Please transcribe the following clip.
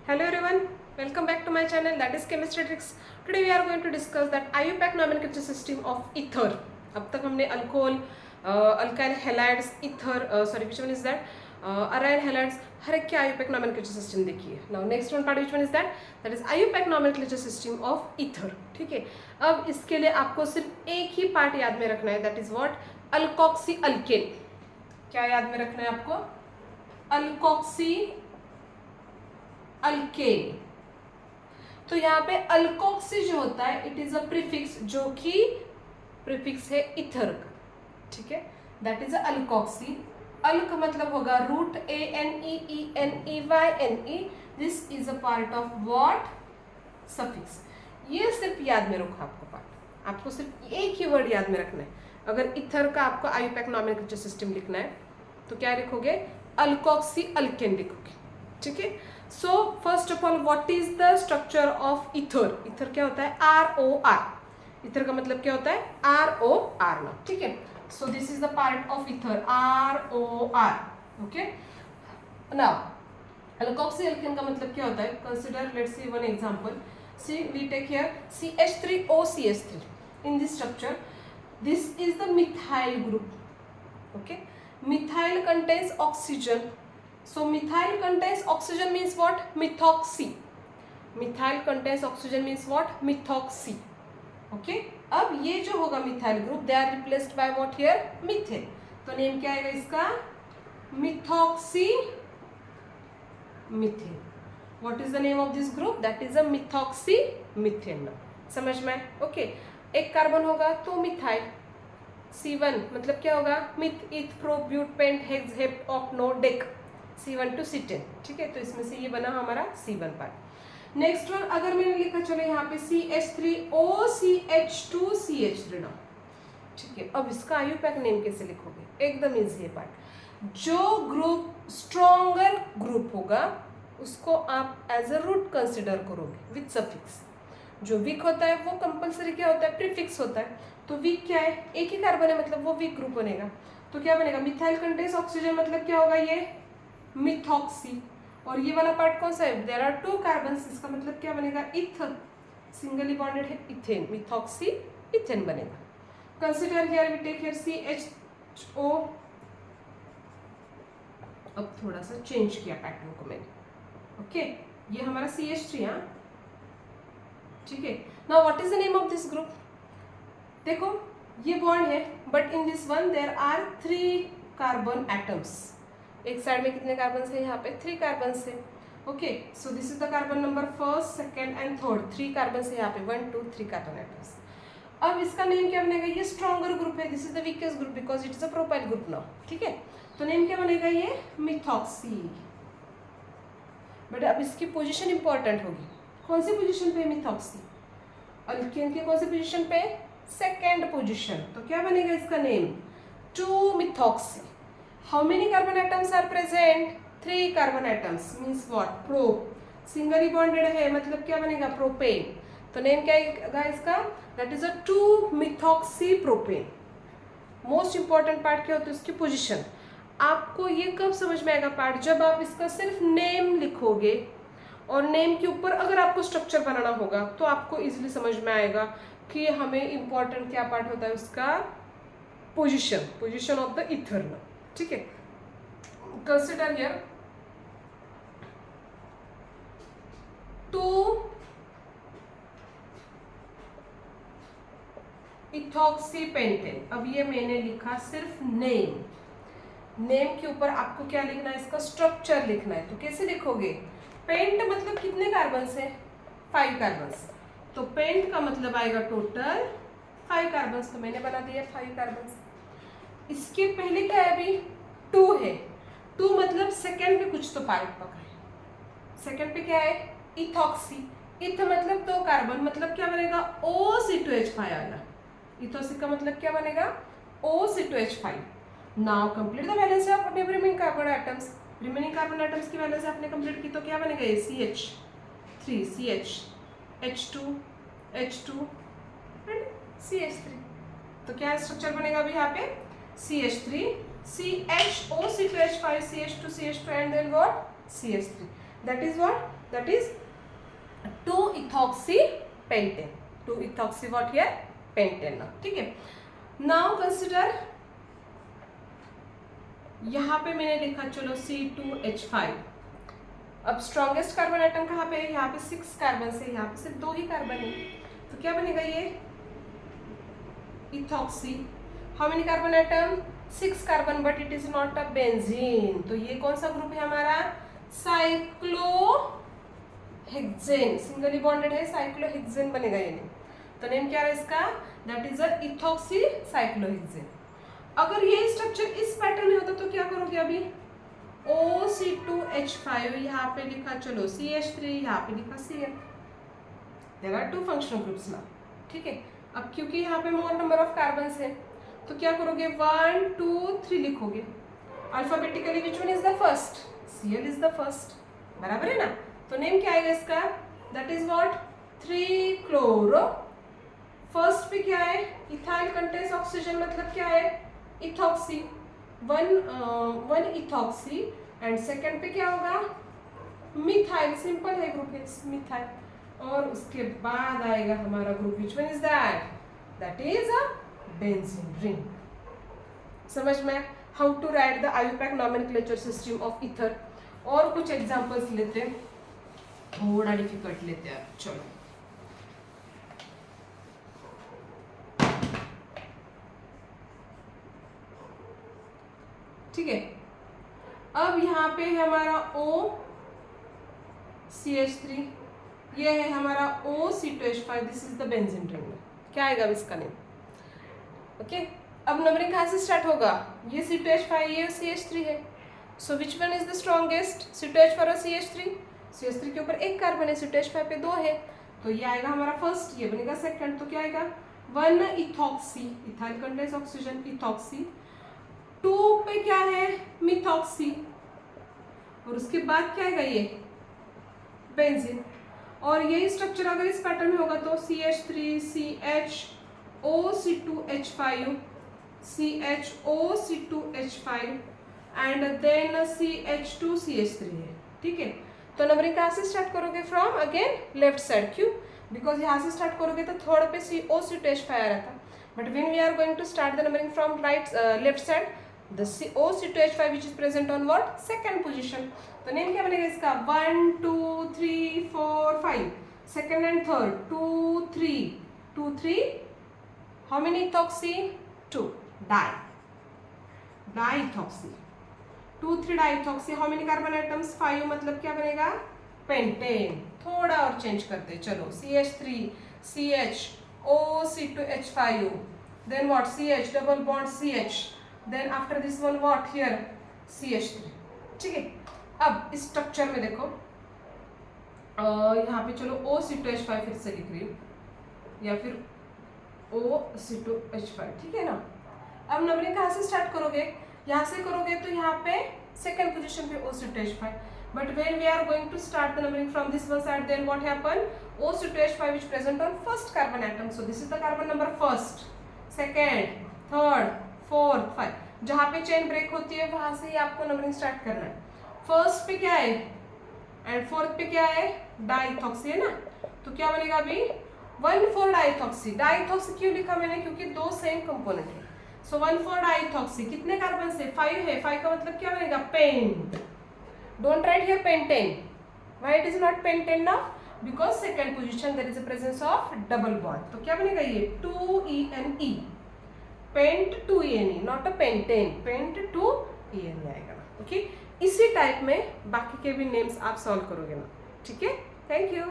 Hello everyone, welcome back to my channel, that is Chemistry Tricks. Today we are going to discuss that IUPAC nomenclature system of ether. अब तक हमने alcohol, alkyl halides, ether, which one is that? Aryl halides, हर एक के IUPAC nomenclature system देखी है. Now next one part which one is that? That is IUPAC nomenclature system of ether. ठीक है. अब इसके लिए आपको सिर्फ एक ही पार्ट याद में रखना है, that is what? Alkoxy alkane. क्या याद में रखना है आपको? Alkoxy alkane. तो यहाँ पे अल्कोक्सी जो होता है इट इज अ प्रीफिक्स, जो कि प्रीफिक्स है इथर का. ठीक है, दैट इज अल्कोक्सी. अल्क मतलब होगा root ANEENEYNE. This is a part of what? Suffix. ये सिर्फ याद में रखो आपको पार्ट, आपको सिर्फ एक ही वर्ड याद में रखना है. अगर इथर का आपको IUPAC नॉमेनक्लेचर सिस्टम लिखना है तो क्या लिखोगे? अल्कोक्सी अल्केन लिखोगे. ठीक है. So first of all what is the structure of ether? Ether क्या होता है? ROR. इथर का मतलब क्या होता है? ROR ना. ठीक है. So this is the part of ether, ROR. Okay. Now alkoxy alkane का मतलब क्या होता है? Consider, let's see one example. See we take here CH3OCH3. In this structure this is the methyl group. Okay, methyl contains oxygen. So methyl contains oxygen means what? Methoxy. Methyl contains oxygen means what? Methoxy. Okay, अब ये जो होगा methyl group, they are replaced by what here? Methane. तो name क्या आएगा इसका? Methoxy methane. What is the name of this group? That is a methoxy methane. समझ में? Okay. एक कार्बन होगा तो मिथाइल. C1 मतलब क्या होगा? Meth eth pro but pent hex hep oct non dec. C1 to C10. ठीक है, तो इसमें से ये बना हमारा C1 पार्ट. नेक्स्ट वन अगर मैंने लिखा, चलो यहाँ पे CH3OCH2CH3 ना. ठीक है, अब इसका IUPAC नेम कैसे लिखोगे? एकदम इजी है पार्ट. जो ग्रुप स्ट्रॉन्गर ग्रुप होगा उसको आप एज अ रूट कंसिडर करोगे विथ सफिक्स. जो वीक होता है वो कंपलसरी क्या होता है? प्रीफिक्स होता है. तो वीक क्या है? एक ही कार्बन है मतलब वो वीक ग्रुप बनेगा. तो क्या बनेगा? मिथाइल कंटेन्स ऑक्सीजन मतलब क्या होगा? ये मिथॉक्सी. और ये वाला पार्ट कौन सा है? There are 2 carbons. इसका मतलब क्या बनेगा? इथ. सिंगली बॉन्डेड है इथेन, मिथॉक्सी इथेन बनेगा. Consider here we take here CHO. अब थोड़ा सा चेंज किया पैटर्न को मैंने. ओके, ये हमारा CH3. हाँ, ठीक है. Now what is the name of this group? देखो ये बॉन्ड है but in this one there are 3 carbon atoms. एक साइड में कितने कार्बन है? यहाँ पे 3 कार्बन है. Okay, so this is the carbon number first, second and third. 3 carbon है यहाँ पे, 1 2 3 कार्बन एटम्स. अब इसका नेम क्या बनेगा? ये स्ट्रॉन्गर ग्रुप है. This is the weakest group because it is a propyl group now. ठीक है, तो नेम क्या बनेगा? ये मिथॉक्सी. बट अब इसकी पोजिशन इंपॉर्टेंट होगी. कौन सी पोजीशन पे? मिथॉक्सी. अल्केन के कौन सी पोजीशन पे? Second position. तो क्या बनेगा इसका नेम? 2 मिथॉक्सी. How many carbon atoms are present? 3 carbon atoms. Means what? Pro. Singly bonded है मतलब क्या बनेगा? प्रोपेन. तो नेम क्या आएगा इसका? That is a 2 methoxy propane. Most important part क्या होता है? उसकी पोजीशन. आपको ये कब समझ में आएगा पार्ट? जब आप इसका सिर्फ नेम लिखोगे और नेम के ऊपर अगर आपको स्ट्रक्चर बनाना होगा तो आपको इजीली समझ में आएगा कि हमें इंपॉर्टेंट क्या पार्ट होता है उसका? Position. Position of the ether ना. ठीक है, कंसिडर हियर 2 इथॉक्सी पेंटेन. अब ये मैंने लिखा सिर्फ नेम. नेम के ऊपर आपको क्या लिखना है? इसका स्ट्रक्चर लिखना है. तो कैसे लिखोगे? पेंट मतलब कितने कार्बन है? 5 कार्बन. तो पेंट का मतलब आएगा टोटल 5 कार्बन. तो मैंने बना दिया 5 कार्बन. इसके पहले क्या है? अभी 2 है. 2 मतलब सेकंड पे कुछ तो पार्ट पका है. सेकंड पे क्या है? इथॉक्सी. इथ मतलब 2 कार्बन मतलब क्या बनेगा? OC2H5 आएगा. इथोक्सी का मतलब क्या बनेगा? OC2H5. Now complete the valency of remaining carbon atoms. Remaining carbon atoms की वैल्यू से आपने कंप्लीट की तो क्या बनेगा? ये CH3 CH H2 H2 and CH3. तो क्या स्ट्रक्चर बनेगा अभी यहाँ पे? CH3 CHO C2H5 CH2 CH2 and then what? CH3. That is what, that is 2-ethoxypentane, 2-ethoxy what here, pentane now, ठीक है। नाउ कंसिडर, यहाँ पे मैंने लिखा चलो C2H5। अब स्ट्रॉन्गेस्ट कार्बन आइटम कहाँ पे है, यहाँ पे 6 कार्बन से, यहाँ पे सिर्फ 2 ही कार्बन है, तो क्या बनेगा ये ethoxy. How many carbon atom, 6 carbon, but it is not a benzene, तो ये कौन सा ग्रुप है हमारा, साइक्लोहेक्सेन, सिंगली बॉन्डेड है, साइक्लोहेक्सेन बनेगा ये नेम। तो नेम क्या है इसका, that is a ethoxy cyclohexane. अगर ये स्ट्रक्चर इस पैटर्न में होता तो क्या करोगे, अभी OC2H5 यहाँ पे लिखा चलो CH3, यहाँ पे लिखा Cl, there are 2 functional groups ना, ठीक है। अब क्योंकि यहाँ पे मोर नंबर ऑफ कार्बन्स है तो क्या करोगे, 1 2 3 लिखोगे alphabetically, which one is the first, Cl is the first, बराबर है ना। तो नेम क्या आएगा इसका, that is what, 3 chloro. First पे क्या है, इथाइल कंटेन्स ऑक्सीजन, मतलब क्या है, ethoxy, one ethoxy, and second पे क्या होगा, मिथाइल, सिंपल है ग्रुप है मिथाइल, और उसके बाद आएगा हमारा group, which one is that, that is a benzene ring. समझ में how to right the IUPAC nomenclature system of ether. और कुछ एग्जांपल्स लेते हैं, थोड़ा डिफिकल्ट लेते हैं, चलो ठीक है। अब यहाँ पे है हमारा OCH3, ये है हमारा OC2H5, this is the benzene ring. क्या आएगा अब इसका नेम, ओके। अब नंबरिंग कहाँ से स्टार्ट होगा, ये C2H5, ये CH3 है, so which one is the strongest, C2H4 और CH3, CH3 के ऊपर 1 कार्बन है, C2H5 पे 2 है, तो ये आएगा हमारा फर्स्ट, ये बनेगा सेकंड, तो क्या आएगा 1 ethoxy, ethyl contains oxygen, ethoxy, 2 पे क्या है, मिथॉक्सी, और उसके बाद क्या आएगा ये बेंजीन। और यही स्ट्रक्चर अगर इस पैटर्न में होगा तो CH3 CH OC2H5 CH OC2H5 and then CH2 CH3 है, ठीक है। तो नंबरिंग कहाँ से स्टार्ट करोगे, फ्रॉम अगेन लेफ्ट साइड, क्यों, बिकॉज यहाँ से स्टार्ट करोगे तो थर्ड पे OC2H5 आ रहा था, but when we are going to start the numbering from right left side, the OC2H5 which is present on what, second position, तो नेम क्या बनेगा इसका, 1 2 3 4 5, second and third 2 3 2 3, how many ethoxy, 2, diethoxy, 2 3 diethoxy, how many carbon items, 5, मतलब क्या बनेगा, pentane. थोड़ा और change करते, चलो CH3 CH OC2H5, then what, CH double bond CH, then after this one what here, CH3, ठीक है। अब इस स्ट्रक्चर में देखो, यहाँ पे चलो OC2H5 फिर से लिख रही हूँ, या फिर OC2H5, ठीक है ना। अब नंबरिंग कहाँ से स्टार्ट करोगे, यहाँ से करोगे तो यहाँ पे सेकंड पोजीशन पे OC2H5, but when we are going to start the numbering from this one side, then what happen, OC2H5 which present on first carbon atom, so this is the carbon number first, second, third, 4 5, जहाँ पे chain break होती है वहां से ही आपको numbering start करना है। First पे क्या है एंड फोर्थ पे क्या है, डाइथॉक्सी है ना, तो क्या बनेगा अभी 1,4 डाइथॉक्सी। डाइथॉक्सी क्यों लिखा मैंने, क्योंकि 2 सेम कंपोनेंट है, सो 1,4 डाइथॉक्सी, कितने कार्बन से, 5 है, 5 का मतलब क्या बनेगा, pent. Don't write here pentene, why it is not pentene now, because second position there is a presence of double bond, तो क्या बनेगा ये 2ENE, pent 2ENE, not a pentene, pent 2ENE आएगा, ओके। इसी टाइप में बाकी के भी नेम्स आप सॉल्व करोगे ना, ठीक है। Thank you.